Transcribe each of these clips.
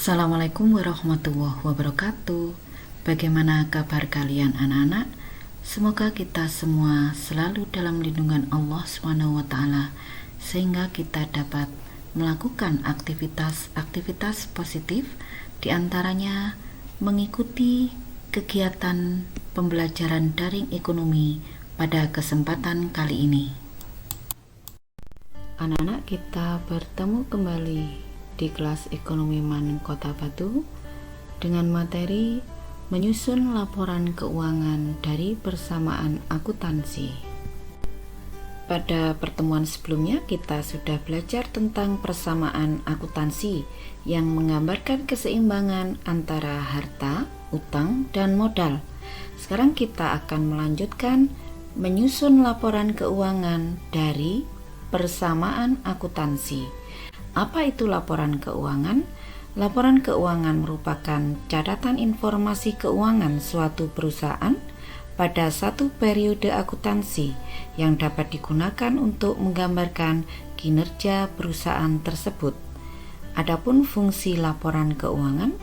Assalamualaikum warahmatullahi wabarakatuh. Bagaimana kabar kalian anak-anak? Semoga kita semua selalu dalam lindungan Allah SWT, sehingga kita dapat melakukan aktivitas positif, diantaranya mengikuti kegiatan pembelajaran daring ekonomi pada kesempatan kali ini. Anak-anak, kita bertemu kembali di kelas Ekonomi Man Kota Batu dengan materi menyusun laporan keuangan dari persamaan akuntansi. Pada pertemuan sebelumnya kita sudah belajar tentang persamaan akuntansi yang menggambarkan keseimbangan antara harta, utang, dan modal. Sekarang kita akan melanjutkan menyusun laporan keuangan dari persamaan akuntansi. Apa itu laporan keuangan? Laporan keuangan merupakan catatan informasi keuangan suatu perusahaan pada satu periode akuntansi yang dapat digunakan untuk menggambarkan kinerja perusahaan tersebut. Adapun fungsi laporan keuangan,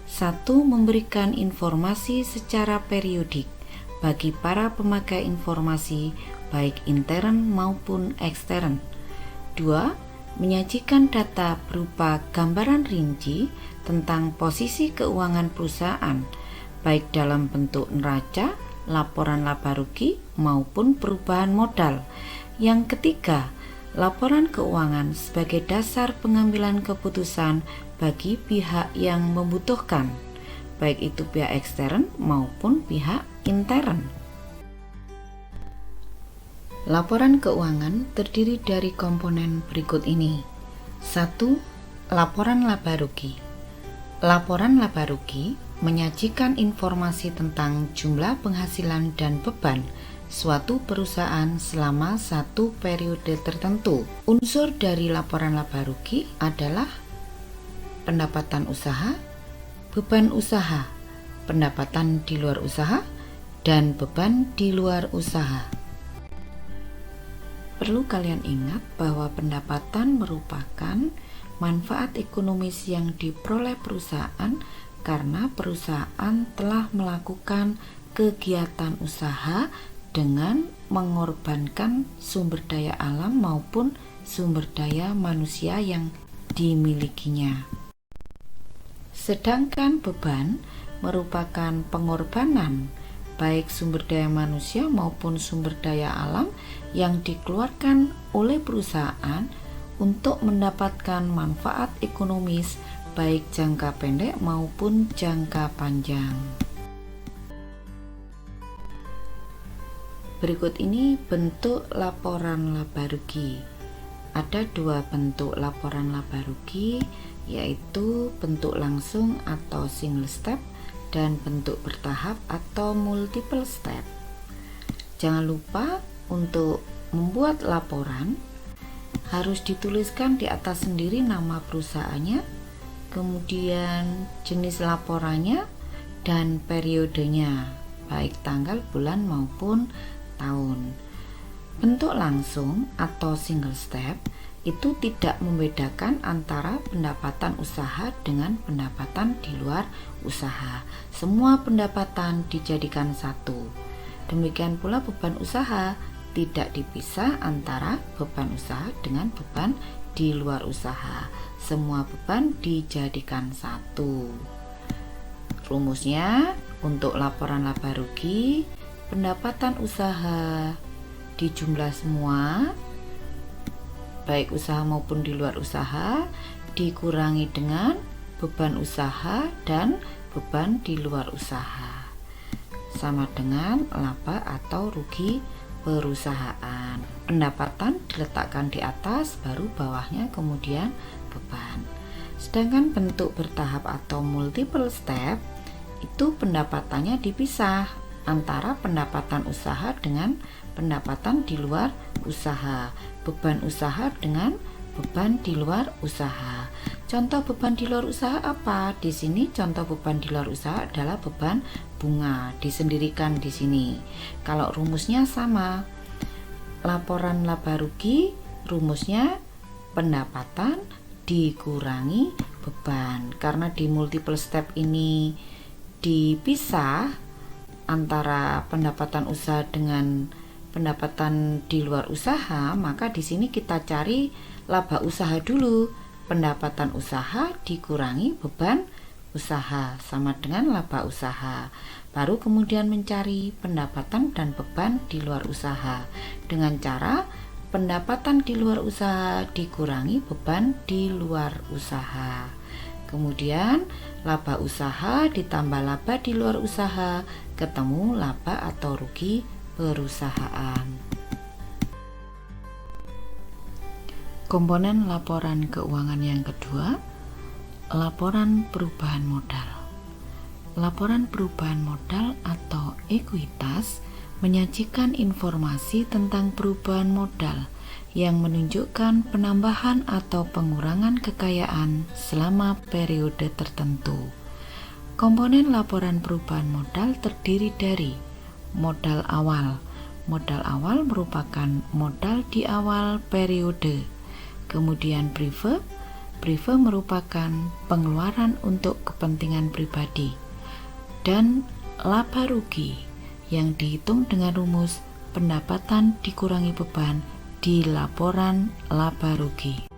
satu, memberikan informasi secara periodik bagi para pemakai informasi baik intern maupun ekstern. Dua, menyajikan data berupa gambaran rinci tentang posisi keuangan perusahaan, baik dalam bentuk neraca, laporan laba rugi, maupun perubahan modal. Yang ketiga, laporan keuangan sebagai dasar pengambilan keputusan bagi pihak yang membutuhkan, baik itu pihak ekstern maupun pihak intern. Laporan keuangan terdiri dari komponen berikut ini. 1. Laporan laba rugi. Laporan laba rugi menyajikan informasi tentang jumlah penghasilan dan beban suatu perusahaan selama satu periode tertentu. Unsur dari laporan laba rugi adalah pendapatan usaha, beban usaha, pendapatan di luar usaha, dan beban di luar usaha. Perlu kalian ingat bahwa pendapatan merupakan manfaat ekonomis yang diperoleh perusahaan karena perusahaan telah melakukan kegiatan usaha dengan mengorbankan sumber daya alam maupun sumber daya manusia yang dimilikinya. Sedangkan beban merupakan pengorbanan baik sumber daya manusia maupun sumber daya alam yang dikeluarkan oleh perusahaan untuk mendapatkan manfaat ekonomis baik jangka pendek maupun jangka panjang. Berikut ini bentuk laporan laba rugi. Ada dua bentuk laporan laba rugi, yaitu bentuk langsung atau single step dan bentuk bertahap atau multiple step. Jangan lupa untuk membuat laporan harus dituliskan di atas sendiri nama perusahaannya, kemudian jenis laporannya dan periodenya, baik tanggal, bulan maupun tahun. Bentuk langsung atau single step itu tidak membedakan antara pendapatan usaha dengan pendapatan di luar usaha. Semua pendapatan dijadikan satu. Demikian pula beban usaha tidak dipisah antara beban usaha dengan beban di luar usaha. Semua beban dijadikan satu. Rumusnya untuk laporan laba rugi, pendapatan usaha dijumlah semua baik usaha maupun di luar usaha dikurangi dengan beban usaha dan beban di luar usaha sama dengan laba atau rugi perusahaan. Pendapatan diletakkan di atas, baru bawahnya kemudian beban. Sedangkan bentuk bertahap atau multiple step itu pendapatannya dipisah antara pendapatan usaha dengan pendapatan di luar usaha, beban usaha dengan beban di luar usaha. Contoh beban di luar usaha apa? Di sini contoh beban di luar usaha adalah beban bunga, disendirikan di sini. Kalau rumusnya sama. Laporan laba rugi rumusnya pendapatan dikurangi beban. Karena di multiple step ini dipisah antara pendapatan usaha dengan pendapatan di luar usaha, maka di sini kita cari laba usaha dulu. Pendapatan usaha dikurangi beban usaha sama dengan laba usaha. Baru kemudian mencari pendapatan dan beban di luar usaha dengan cara pendapatan di luar usaha dikurangi beban di luar usaha. Kemudian laba usaha ditambah laba di luar usaha, ketemu laba atau rugi perusahaan. Komponen laporan keuangan yang kedua, laporan perubahan modal. Laporan perubahan modal atau ekuitas menyajikan informasi tentang perubahan modal yang menunjukkan penambahan atau pengurangan kekayaan selama periode tertentu. Komponen laporan perubahan modal terdiri dari modal awal. Modal awal merupakan modal di awal periode. Kemudian prive merupakan pengeluaran untuk kepentingan pribadi. Dan laba rugi yang dihitung dengan rumus pendapatan dikurangi beban di laporan laba rugi.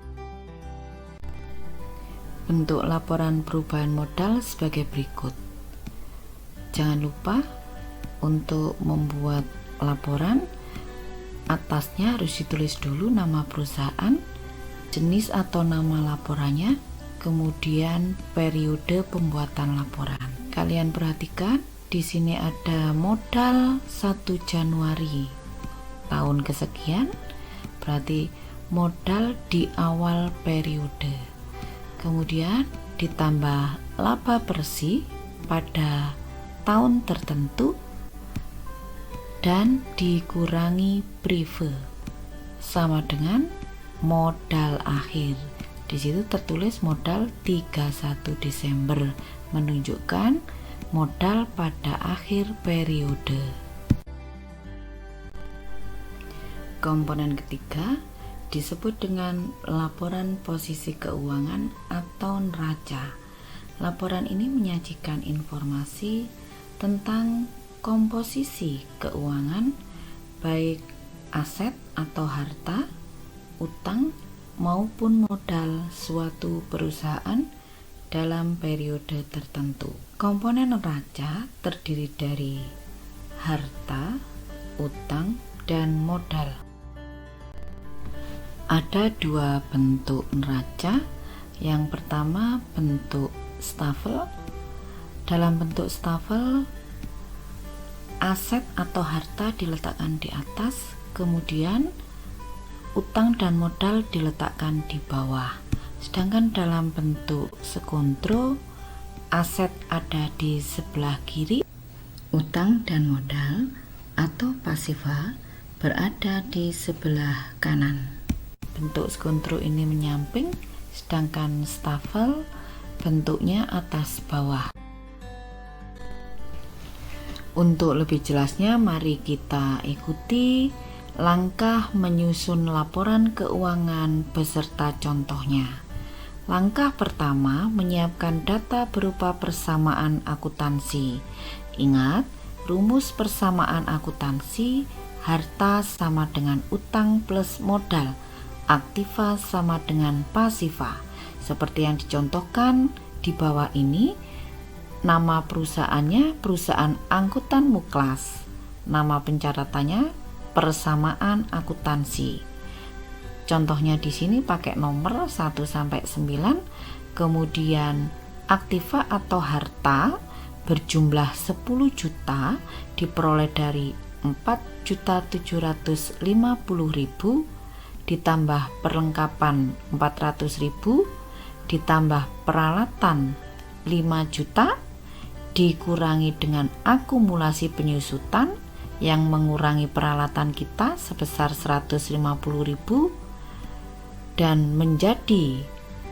Bentuk laporan perubahan modal sebagai berikut. Jangan lupa untuk membuat laporan, atasnya harus ditulis dulu nama perusahaan, jenis atau nama laporannya, kemudian periode pembuatan laporan. Kalian perhatikan, di sini ada modal 1 Januari tahun kesekian, berarti modal di awal periode. Kemudian ditambah laba bersih pada tahun tertentu dan dikurangi prive sama dengan modal akhir. Di situ tertulis modal 31 Desember, menunjukkan modal pada akhir periode. Komponen ketiga disebut dengan laporan posisi keuangan atau neraca. Laporan ini menyajikan informasi tentang komposisi keuangan, baik aset atau harta, utang maupun modal suatu perusahaan dalam periode tertentu. Komponen neraca terdiri dari harta, utang, dan modal. Ada 2 bentuk neraca. Yang pertama bentuk stafel. Dalam bentuk stafel, aset atau harta diletakkan di atas, kemudian utang dan modal diletakkan di bawah. Sedangkan dalam bentuk sekontro, aset ada di sebelah kiri, utang dan modal atau pasiva berada di sebelah kanan. Bentuk sekontro ini menyamping, sedangkan stafel bentuknya atas bawah. Untuk lebih jelasnya, mari kita ikuti langkah menyusun laporan keuangan beserta contohnya. Langkah pertama, menyiapkan data berupa persamaan akuntansi. Ingat, rumus persamaan akuntansi, harta sama dengan utang plus modal, aktiva sama dengan pasiva. Seperti yang dicontohkan di bawah ini, nama perusahaannya perusahaan angkutan Muklas. Nama pencatatannya persamaan akuntansi. Contohnya di sini pakai nomor 1 sampai 9, kemudian aktiva atau harta berjumlah 10 juta diperoleh dari 4.750.000 ditambah perlengkapan 400.000 ditambah peralatan 5 juta dikurangi dengan akumulasi penyusutan yang mengurangi peralatan kita sebesar 150.000 dan menjadi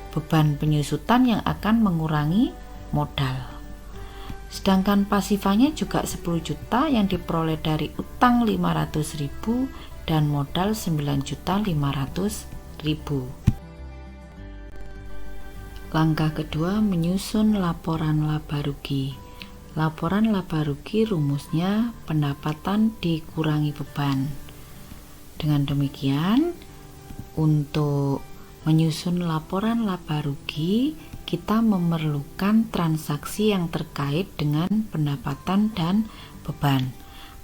beban penyusutan yang akan mengurangi modal. Sedangkan pasifanya juga 10 juta yang diperoleh dari utang 500.000 dan modal 9.500.000. Langkah kedua, menyusun laporan laba rugi. Laporan laba rugi rumusnya pendapatan dikurangi beban. Dengan demikian, untuk menyusun laporan laba rugi, kita memerlukan transaksi yang terkait dengan pendapatan dan beban.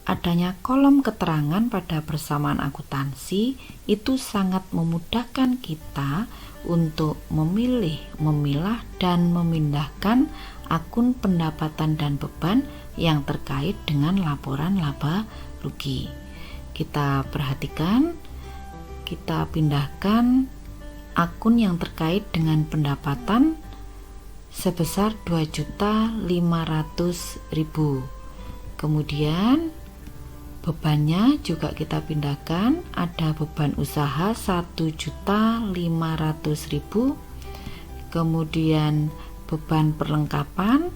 Adanya kolom keterangan pada persamaan akuntansi itu sangat memudahkan kita untuk memilih, memilah, dan memindahkan akun pendapatan dan beban yang terkait dengan laporan laba rugi. Kita perhatikan, kita pindahkan akun yang terkait dengan pendapatan sebesar 2.500.000. Kemudian bebannya juga kita pindahkan, ada beban usaha 1.500.000. Kemudian beban perlengkapan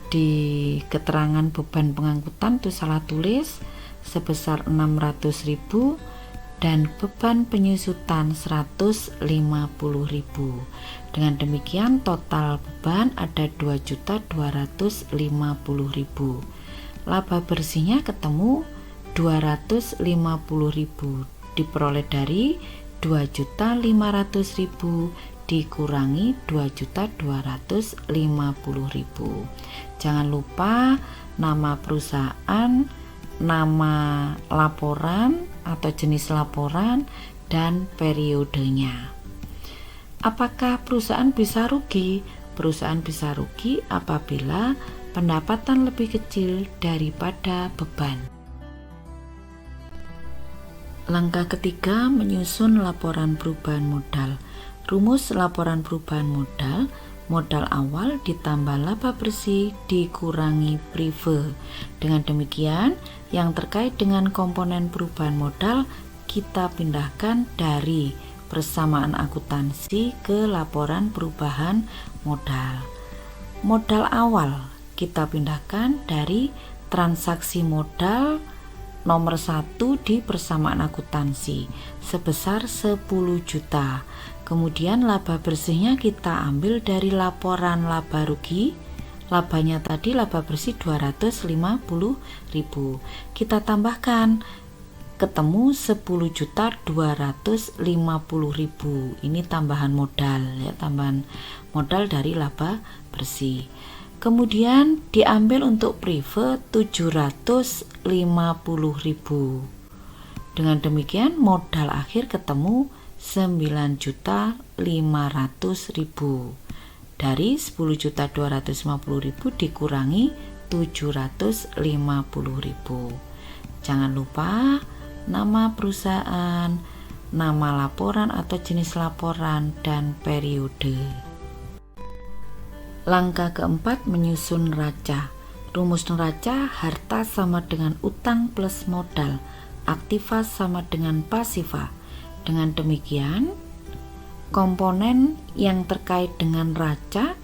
di keterangan beban pengangkutan itu salah tulis sebesar 600.000 dan beban penyusutan 150.000. Dengan demikian total beban ada 2.250.000. Laba bersihnya ketemu 250.000 diperoleh dari 2.500.000 dikurangi 2.250.000. Jangan lupa nama perusahaan, nama laporan atau jenis laporan, dan periodenya. Apakah perusahaan bisa rugi? Perusahaan bisa rugi apabila pendapatan lebih kecil daripada beban. Langkah ketiga, menyusun laporan perubahan modal. Rumus laporan perubahan modal, modal awal ditambah laba bersih dikurangi prive. Dengan demikian, yang terkait dengan komponen perubahan modal kita pindahkan dari persamaan akuntansi ke laporan perubahan modal. Modal awal kita pindahkan dari transaksi modal nomor 1 di persamaan akuntansi sebesar 10 juta. Kemudian laba bersihnya kita ambil dari laporan laba rugi. Labanya tadi laba bersih 250.000. Kita tambahkan, ketemu 10.250.000. Ini tambahan modal ya, tambahan modal dari laba bersih. Kemudian diambil untuk prive 750.000. Dengan demikian modal akhir ketemu 9.500.000. Dari 10.250.000 dikurangi 750.000. Jangan lupa nama perusahaan, nama laporan atau jenis laporan, dan periode. Langkah keempat, menyusun neraca. Rumus neraca, harta sama dengan utang plus modal, aktiva sama dengan pasiva. Dengan demikian, komponen yang terkait dengan neraca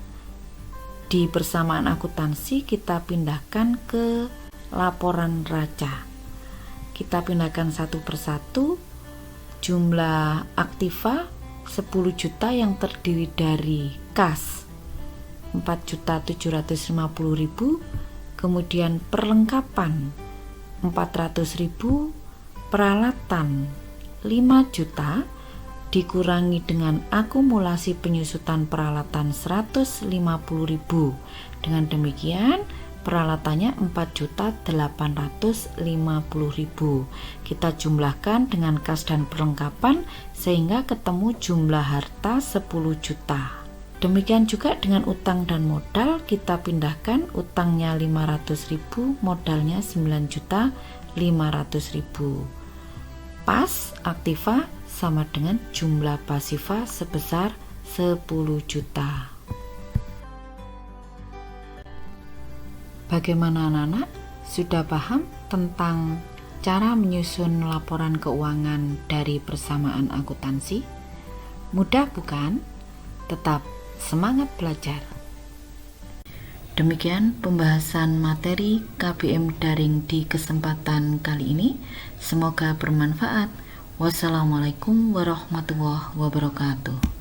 di persamaan akuntansi kita pindahkan ke laporan neraca. Kita pindahkan satu persatu. Jumlah aktiva 10 juta yang terdiri dari kas 4.750.000, kemudian perlengkapan 400.000, peralatan 5 juta dikurangi dengan akumulasi penyusutan peralatan 150.000. Dengan demikian peralatannya 4.850.000. Kita jumlahkan dengan kas dan perlengkapan sehingga ketemu jumlah harta 10 juta. Demikian juga dengan utang dan modal, kita pindahkan utangnya 500.000, modalnya 9.500.000. Pas aktiva sama dengan jumlah pasiva sebesar 10 juta. Bagaimana anak-anak? Sudah paham tentang cara menyusun laporan keuangan dari persamaan akuntansi? Mudah bukan? Tetap semangat belajar. Demikian pembahasan materi KBM Daring di kesempatan kali ini. Semoga bermanfaat. Wassalamualaikum warahmatullahi wabarakatuh.